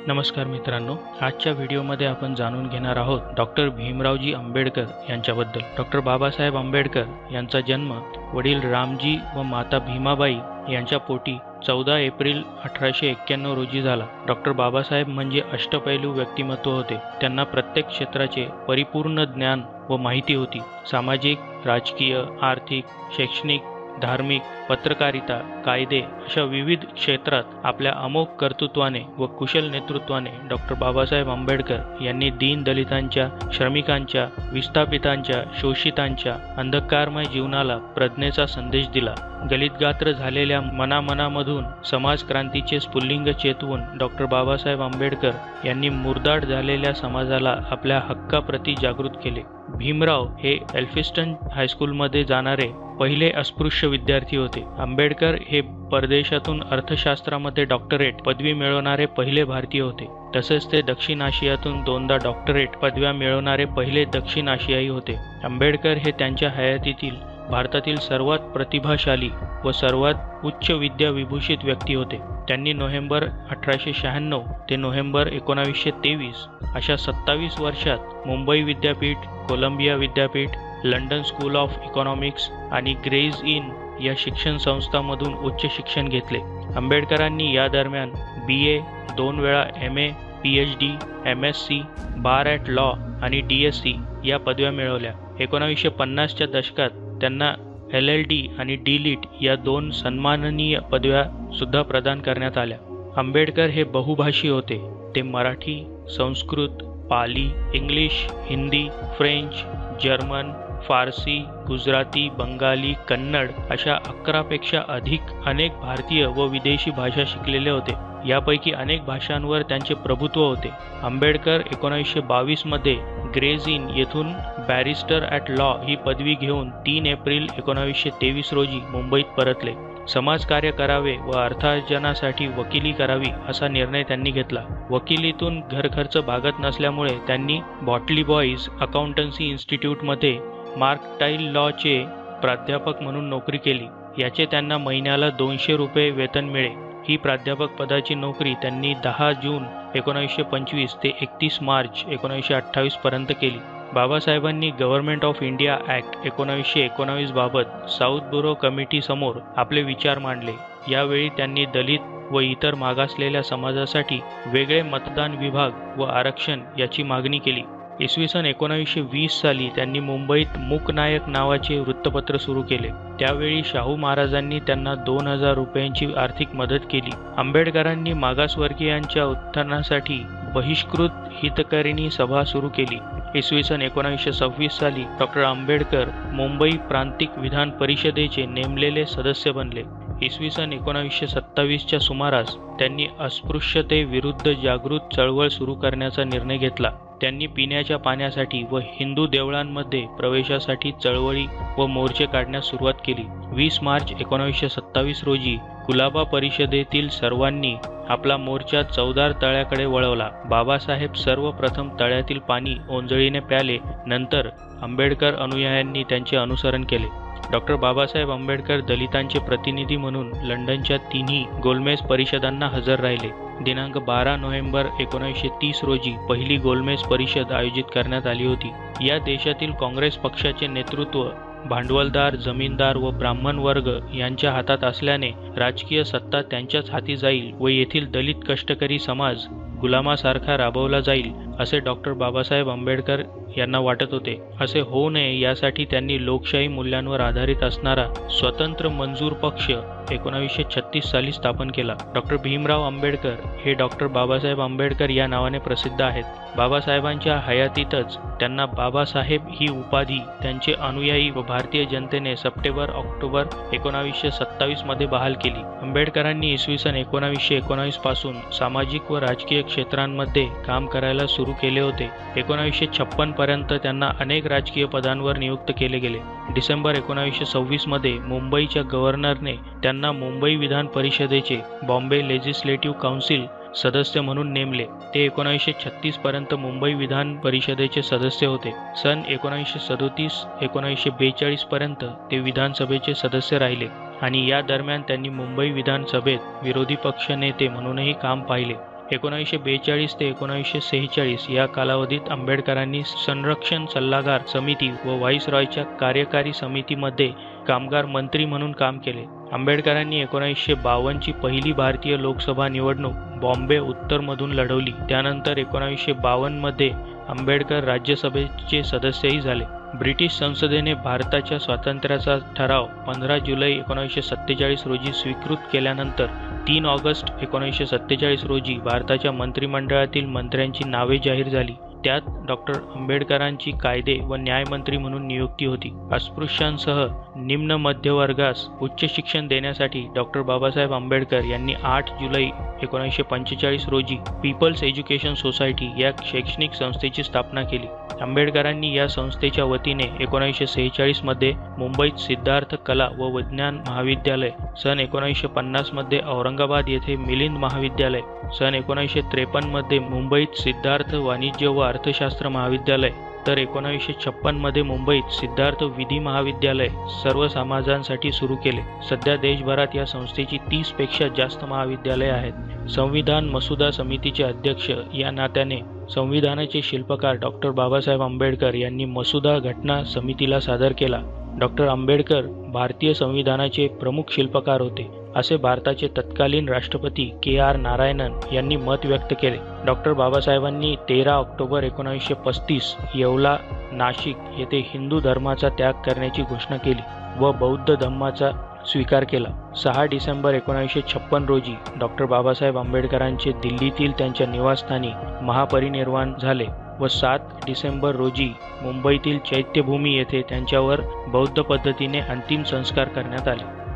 नमस्कार मित्रांनो, आजच्या व्हिडिओमध्ये आपण जाणून घेणार आहोत डॉक्टर भीमरावजी आंबेडकर यांच्याबद्दल। डॉक्टर बाबासाहेब आंबेडकर यांचा जन्म वडील रामजी व माता भीमाबाई यांच्या पोटी 14 एप्रिल 1891 रोजी झाला। डॉक्टर बाबासाहेब म्हणजे अष्टपैलू व्यक्तिमत्व होते। त्यांना प्रत्येक क्षेत्राचे परिपूर्ण ज्ञान व माहिती होती। सामाजिक, राजकीय, आर्थिक, शैक्षणिक, धार्मिक, पत्रकारिता, कायदे अशा विविध क्षेत्रात आपल्या अमोघ कर्तृत्वाने व कुशल नेतृत्वाने डॉक्टर बाबासाहेब आंबेडकर यांनी दीनदलितांच्या, श्रमिकांच्या, विस्थापितांच्या, शोषितांच्या अंधकारमय जीवनाला प्रज्ञेचा संदेश दिला। गलितगात्र झालेल्या मनामनामधून समाजक्रांतीचे स्फुल्लिंग चेतवून डॉक्टर बाबासाहेब आंबेडकर यांनी मुरदाड झालेल्या समाजाला आपल्या हक्काप्रती जागृत केले। भीमराव हे एल्फिस्टन हायस्कूलमध्ये जाणारे पहिले अस्पृश्य विद्यार्थी होते। आंबेडकर हे परदेशातून अर्थशास्त्रामध्ये डॉक्टरेट पदवी मिळवणारे पहिले भारतीय होते। तसेच ते दक्षिण आशियातून 2दा डॉक्टरेट पदव्या मिळवणारे पहिले दक्षिण आशियाई होते। आंबेडकर हे त्यांच्या हयातीतील भारतातील सर्वात प्रतिभाशाली व सर्वात उच्च विद्या विभूषित व्यक्ती होते। त्यांनी नोव्हेंबर 1896 ते नोव्हेंबर 1923 अशा 27 वर्षात मुंबई विद्यापीठ, कोलंबिया विद्यापीठ, लंडन स्कूल ऑफ इकॉनॉमिक्स आणि ग्रेज इन या शिक्षण संस्थांमधून उच्च शिक्षण घेतले। आंबेडकरांनी या दरम्यान BA, 2 वेळा MA, PhD, MSc, bar at law आणि DSc या पदव्या मिळवल्या। 1950च्या दशकात त्यांना LLD आणि DLitt या 2 सन्माननीय पदव्या सुद्धा प्रदान करण्यात आल्या। आंबेडकर हे बहुभाषी होते। ते Marathi, Sanskrit, Pali, English, Hindi, French, German, Farsi, Gujarati, Bengali, Kannada अशा 11पेक्षा अधिक अनेक भारतीय व विदेशी भाषा शिकलेले होते। यापैकी अनेक भाषांवर त्यांचे प्रभुत्व होते। आंबेडकर 1922 मध्ये ग्रेज इन येथून बॅरिस्टर ॲट लॉ ही पदवी घेऊन 3 एप्रिल 1923 रोजी मुंबईत परतले। समाजकार्य करावे व अर्थार्जनासाठी वकिली करावी असा निर्णय त्यांनी घेतला। वकिलीतून घरखर्च भागत नसल्यामुळे त्यांनी बॉटली बॉईज अकाउंटन्सी इन्स्टिट्यूटमध्ये मर्कंटाईल लॉचे प्राध्यापक म्हणून नोकरी केली। याचे त्यांना महिन्याला 200 रुपये वेतन मिळे। ही प्राध्यापक पदाची नोकरी त्यांनी 10 जून 1925 ते 31 मार्च 1928 पर्यंत केली। बाबासाहेबांनी गव्हर्नमेंट ऑफ इंडिया ॲक्ट 1919 बाबत साऊथ बुरो कमिटी समोर आपले विचार मांडले। यावेळी त्यांनी दलित व इतर मागासलेल्या समाजासाठी वेगळे मतदान विभाग व आरक्षण याची मागणी केली। इसवी सन 1920 साली त्यांनी मुंबईत मूकनायक नावाचे वृत्तपत्र सुरू केले। त्यावेळी शाहू महाराजांनी त्यांना 2000 रुपयांची आर्थिक मदत केली। आंबेडकरांनी मागासवर्गीयांच्या उत्थानासाठी बहिष्कृत हितकारिणी सभा सुरू केली। इसवी सन 1926 साली डॉक्टर आंबेडकर मुंबई प्रांतिक विधान परिषदेचे नेमलेले सदस्य बनले। इसवी सन 1927च्या सुमारास त्यांनी अस्पृश्यतेविरुद्ध जागृत चळवळ सुरू करण्याचा निर्णय घेतला। त्यांनी पिण्याच्या पाण्यासाठी व हिंदू देवळांमध्ये प्रवेशासाठी चळवळी व मोर्चे काढण्यास सुरुवात केली। 20 मार्च 1927 रोजी कुलाबा परिषदेतील सर्वांनी आपला मोर्चा चौदार तळ्याकडे वळवला। बाबासाहेब सर्वप्रथम तळ्यातील पाणी ओंजळीने प्याले। नंतर आंबेडकर अनुयायांनी त्यांचे अनुसरण केले। डॉक्टर बाबासाहेब आंबेडकर दलितांचे प्रतिनिधी म्हणून लंडनच्या 3 गोलमेज परिषदांना हजर राहिले। दिनांक 12 नोव्हेंबर 1930 रोजी पहिली गोलमेज परिषद आयोजित करण्यात आली होती। या देशातील काँग्रेस पक्षाचे नेतृत्व भांडवलदार, जमीनदार व ब्राह्मण वर्ग यांच्या हातात असल्याने राजकीय सत्ता त्यांच्याच हाती जाईल व येथील दलित कष्टकरी समाज गुलामासारखा राबवला जाईल असे डॉक्टर बाबासाहेब आंबेडकर यांना वाटत होते। असे होऊ नये यासाठी त्यांनी लोकशाही मूल्यांवर आधारित असणारा स्वतंत्र मंजूर पक्ष 1936 साली स्थापन केला। डॉक्टर भीमराव आंबेडकर हे डॉक्टर बाबासाहेब आंबेडकर या नावाने प्रसिद्ध आहेत। बाबासाहेबांच्या हयातीतच त्यांना बाबासाहेब ही उपाधी त्यांचे अनुयायी व भारतीय जनतेने सप्टेंबर-ऑक्टोबर 1927 मध्ये बहाल केली। आंबेडकरांनी इसवी सन 1919 पासून सामाजिक व राजकीय क्षेत्रांमध्ये काम करायला सुरू केले होते। 1956 पर्यंत त्यांना अनेक राजकीय पदांवर नियुक्त केले गेले। डिसेंबर 1926 मध्ये मुंबईच्या गव्हर्नरने त्यांना मुंबई विधान परिषदेचे बॉम्बे लेजिस्लेटिव्ह काउन्सिल सदस्य म्हणून नेमले। ते 1936 पर्यंत मुंबई विधान परिषदेचे सदस्य होते। सन 1937-1942 पर्यंत ते विधानसभेचे सदस्य राहिले आणि या दरम्यान त्यांनी मुंबई विधानसभेत विरोधी पक्ष नेते म्हणूनही काम पाहिले। 1942 ते 1946 या कालावधीत आंबेडकरांनी संरक्षण सल्लागार समिती व व्हाईसरॉयच्या कार्यकारी समितीमध्ये कामगार मंत्री म्हणून काम केले. आंबेडकरांनी 1952 ची पहिली भारतीय लोकसभा निवडणूक बॉम्बे उत्तरमधून लढवली. त्यानंतर 1952 मध्ये आंबेडकर राज्यसभेचे सदस्यही झाले. ब्रिटिश संसदेने भारताच्या स्वातंत्र्याचा ठराव 15 जुलै 1947 रोजी स्वीकृत केल्यानंतर 3 ऑगस्ट 1947 रोजी भारताच्या मंत्रिमंडळातील मंत्र्यांची नावे जाहीर झाली. त्यात डॉक्टर आंबेडकरांची कायदे व न्यायमंत्री म्हणून नियुक्ती होती. अस्पृश्यांसह निम्न मध्यवर्गास उच्च शिक्षण देण्यासाठी डॉक्टर बाबासाहेब आंबेडकर यांनी 8 जुलै 1945 रोजी पीपल्स एज्युकेशन सोसायटी या शैक्षणिक संस्थेची स्थापना केली. आंबेडकरांनी या संस्थेच्या वतीने 1946 मध्ये मुंबईत सिद्धार्थ कला व विज्ञान महाविद्यालय, सन 1950 मध्ये औरंगाबाद येथे मिलिंद महाविद्यालय, सन 1953 मध्ये मुंबईत सिद्धार्थ वाणिज्य व अर्थशास्त्र महाविद्यालय, तर 1956 मध्ये मुंबईत सिद्धार्थ विधी महाविद्यालय सर्व समाजांसाठी सुरू केले. सध्या देशभरात या संस्थेची 30 पेक्षा जास्त महाविद्यालये आहेत. संविधान मसुदा समितीचे अध्यक्ष या नात्याने संविधानाचे शिल्पकार डॉक्टर बाबासाहेब आंबेडकर यांनी मसुदा घटना समितीला सादर केला. डॉक्टर आंबेडकर भारतीय संविधानाचे प्रमुख शिल्पकार होते, असे भारताचे तत्कालीन राष्ट्रपती KR नारायणन यांनी मत व्यक्त केले. डॉक्टर बाबासाहेबांनी 13 ऑक्टोबर 1935 येवला, नाशिक येथे हिंदू धर्माचा त्याग करण्याची घोषणा केली व बौद्ध धम्माचा स्वीकार केला. 6 डिसेंबर 1956 रोजी डॉक्टर बाबासाहेब आंबेडकरांचे दिल्लीतील त्यांच्या निवासस्थानी महापरिनिर्वाण झाले व 7 डिसेंबर रोजी मुंबईतील चैत्यभूमी येथे त्यांच्यावर बौद्ध पद्धतीने अंतिम संस्कार करण्यात आले.